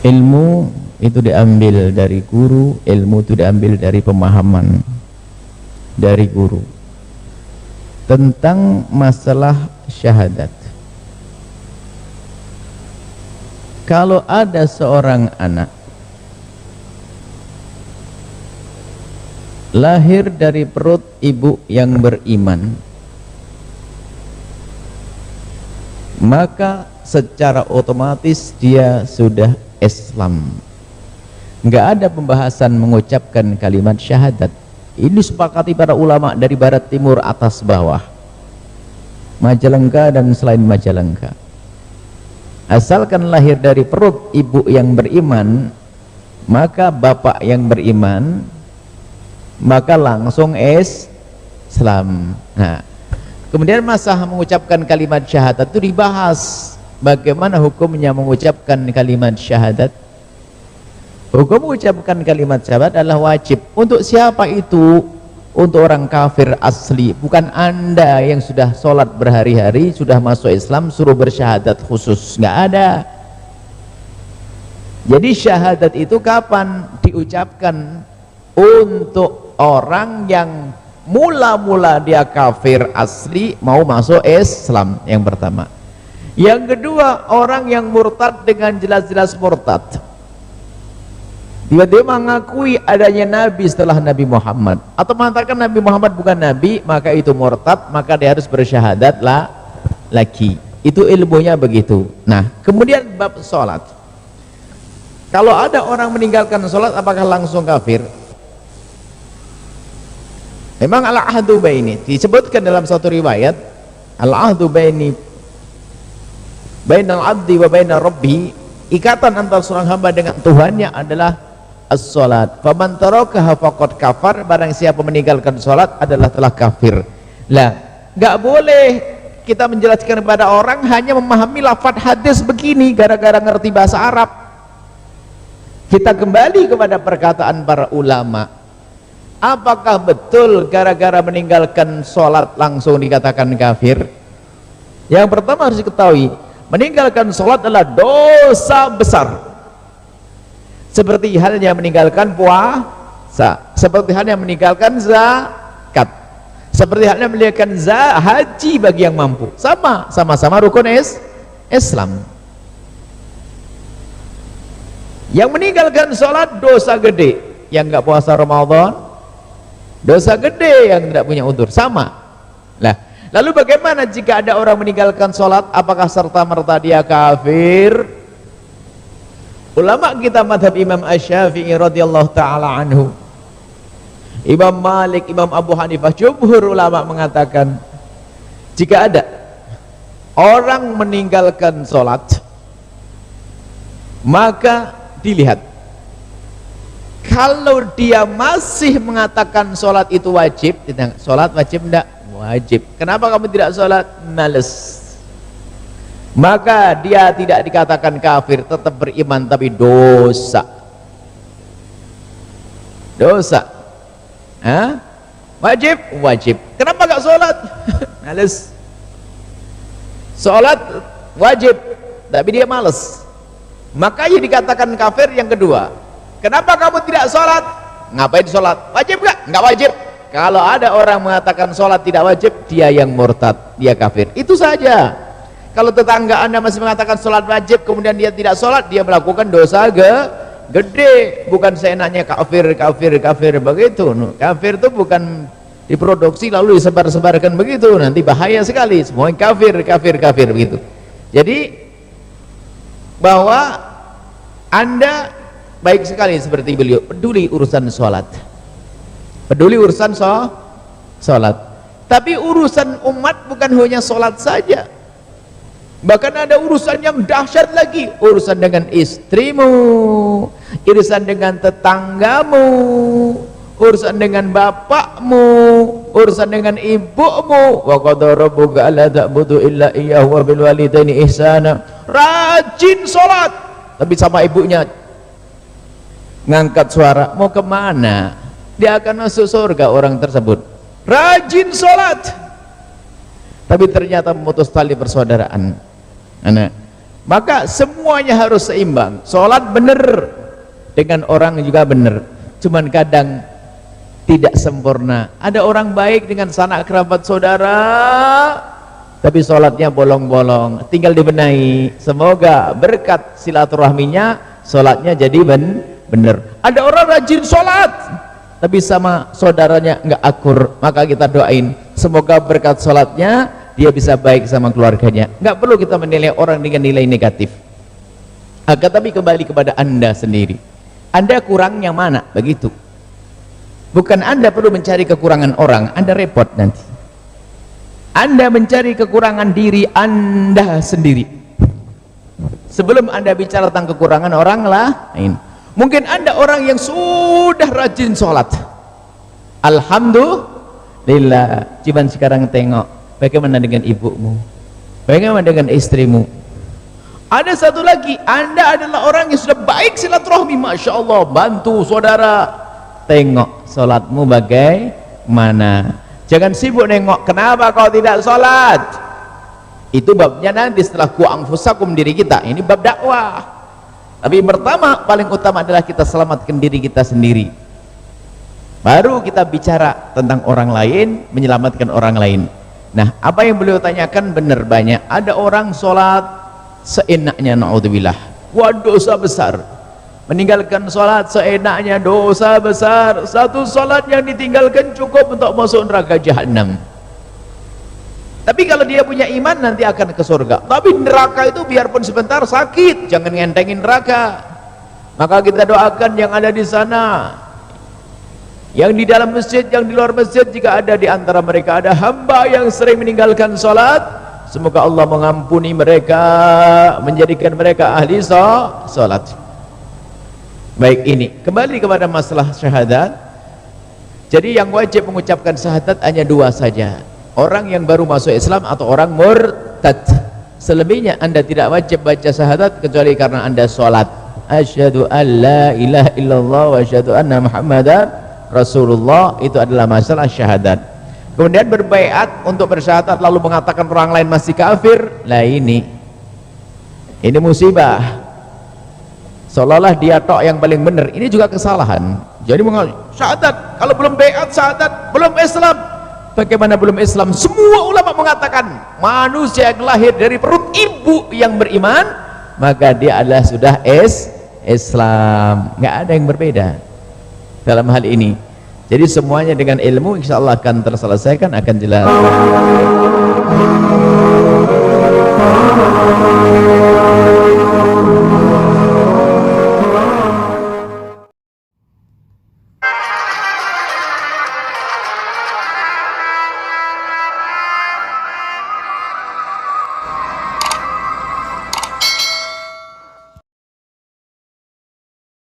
Ilmu itu diambil dari guru, ilmu itu diambil dari pemahaman dari guru tentang masalah syahadat. Kalau ada seorang anak lahir dari perut ibu yang beriman, maka secara otomatis dia sudah Islam. Nggak ada pembahasan mengucapkan kalimat syahadat. Ini disepakati para ulama dari barat timur atas bawah, Majalengka dan selain Majalengka. Asalkan lahir dari perut ibu yang beriman, maka bapak yang beriman, maka langsung Islam. Nah, kemudian masalah mengucapkan kalimat syahadat itu dibahas. Bagaimana hukumnya mengucapkan kalimat syahadat? Hukum mengucapkan kalimat syahadat adalah wajib. Untuk siapa itu? Untuk orang kafir asli. Bukan Anda yang sudah sholat berhari-hari, sudah masuk Islam, suruh bersyahadat khusus. Nggak ada. Jadi syahadat itu kapan diucapkan? Untuk orang yang mula-mula dia kafir asli mau masuk Islam, yang pertama. Yang kedua, orang yang murtad dengan jelas-jelas murtad, dia mengakui adanya Nabi setelah Nabi Muhammad, atau mengatakan Nabi Muhammad bukan Nabi, maka itu murtad, maka dia harus bersyahadat lagi. Itu ilmunya begitu. Nah, kemudian bab sholat. Kalau ada orang meninggalkan sholat, apakah langsung kafir? Memang al-ahdu baini, disebutkan dalam satu riwayat, al-ahdu bainal abdi wa baina rabbi, ikatan antara seorang hamba dengan Tuhannya adalah as-salat. Faman tarakaha faqad kafar, barang siapa meninggalkan salat adalah telah kafir. Lah, enggak boleh kita menjelaskan kepada orang hanya memahami lafaz hadis begini gara-gara ngerti bahasa Arab. Kita kembali kepada perkataan para ulama. Apakah betul gara-gara meninggalkan sholat langsung dikatakan kafir? Yang pertama harus diketahui, meninggalkan sholat adalah dosa besar. Seperti halnya meninggalkan puasa, seperti halnya meninggalkan zakat, seperti halnya meninggalkan haji bagi yang mampu. Sama-sama rukun Islam. Yang meninggalkan sholat dosa gede, yang nggak puasa Ramadan dosa gede, yang tidak punya udzur, sama. Lah, lalu bagaimana jika ada orang meninggalkan sholat, apakah serta-merta dia kafir? Ulama kita madhab Imam Asy-Syafi'i radhiyallahu ta'ala anhu, Imam Malik, Imam Abu Hanifah, jumhur ulama mengatakan, jika ada orang meninggalkan sholat, maka dilihat, kalau dia masih mengatakan sholat itu wajib, sholat wajib enggak? Wajib. Kenapa kamu tidak sholat? Males. Maka dia tidak dikatakan kafir, tetap beriman, tapi dosa. Dosa. Hah? Wajib? Wajib. Kenapa enggak sholat? Males. Sholat wajib, tapi dia males. Makanya dikatakan kafir. Yang kedua, kenapa kamu tidak sholat? Ngapain sholat? Wajib gak? Nggak wajib. Kalau ada orang mengatakan sholat tidak wajib, dia yang murtad, dia kafir. Itu saja. Kalau tetangga Anda masih mengatakan sholat wajib, kemudian dia tidak sholat, dia melakukan dosa gede. Bukan seenaknya kafir begitu. Kafir itu bukan diproduksi lalu disebar-sebarkan begitu, nanti bahaya sekali. Semua kafir begitu. Jadi bahwa Anda baik sekali seperti beliau, peduli urusan sholat, peduli urusan sholat. Tapi urusan umat bukan hanya sholat saja, bahkan ada urusan yang dahsyat lagi, urusan dengan istrimu, urusan dengan tetanggamu, urusan dengan bapakmu, urusan dengan ibumu. Wa qadara rabbuka alla ta'budu illa iyyahu wa bil walidaini ihsana. Rajin sholat, tapi sama ibunya ngangkat suara, mau kemana? Dia akan masuk surga orang tersebut. Rajin sholat, tapi ternyata memutus tali persaudaraan. Anak, Maka semuanya harus seimbang. Sholat benar dengan orang juga benar, cuman kadang tidak sempurna. Ada orang baik dengan sanak kerabat saudara, tapi sholatnya bolong-bolong, tinggal dibenahi. Semoga berkat silaturahminya sholatnya jadi benar. Ada orang rajin sholat tapi sama saudaranya nggak akur, maka kita doain semoga berkat sholatnya dia bisa baik sama keluarganya. Nggak perlu kita menilai orang dengan nilai negatif. Tapi kembali kepada Anda sendiri, Anda kurang yang mana, begitu. Bukan Anda perlu mencari kekurangan orang, Anda repot nanti. Anda mencari kekurangan diri Anda sendiri sebelum Anda bicara tentang kekurangan orang lain. Mungkin Anda orang yang sudah rajin sholat, alhamdulillah, cuman sekarang tengok bagaimana dengan ibumu, bagaimana dengan istrimu. Ada satu lagi, Anda adalah orang yang sudah baik silaturahmi, Masya Allah, bantu saudara. Tengok sholatmu bagaimana. Jangan sibuk nengok kenapa kau tidak sholat. Itu babnya nanti setelah anfusakum, diri kita. Ini bab dakwah. Tapi pertama, paling utama adalah kita selamatkan diri kita sendiri, baru kita bicara tentang orang lain, menyelamatkan orang lain. Nah, apa yang beliau tanyakan benar banyak. Ada orang sholat seenaknya, naudzubillah, wah dosa besar. Meninggalkan sholat seenaknya, dosa besar. Satu sholat yang ditinggalkan cukup untuk masuk neraka jahanam. Tapi kalau dia punya iman nanti akan ke surga. Tapi neraka itu biarpun sebentar sakit, jangan ngentengin neraka. Maka kita doakan yang ada di sana, yang di dalam masjid, yang di luar masjid, jika ada di antara mereka ada hamba yang sering meninggalkan sholat, semoga Allah mengampuni mereka, menjadikan mereka ahli sholat. Baik, ini kembali kepada masalah syahadat. Jadi yang wajib mengucapkan syahadat hanya dua saja, orang yang baru masuk Islam atau orang murtad. Selebihnya Anda tidak wajib baca syahadat kecuali karena Anda sholat. Asyhadu an la ilaha illallah wa asyhadu anna muhammadan Rasulullah, itu adalah masalah syahadat. Kemudian berbaiat untuk bersyahadat lalu mengatakan orang lain masih kafir, lah ini musibah. Seolah-olah dia tok yang paling benar. Ini juga kesalahan. Jadi syahadat, kalau belum baiat syahadat belum Islam. Bagaimana belum Islam? Semua ulama mengatakan manusia yang lahir dari perut ibu yang beriman, maka dia adalah sudah Islam. Nggak ada yang berbeda dalam hal ini. Jadi semuanya dengan ilmu insyaallah akan terselesaikan, akan jelas.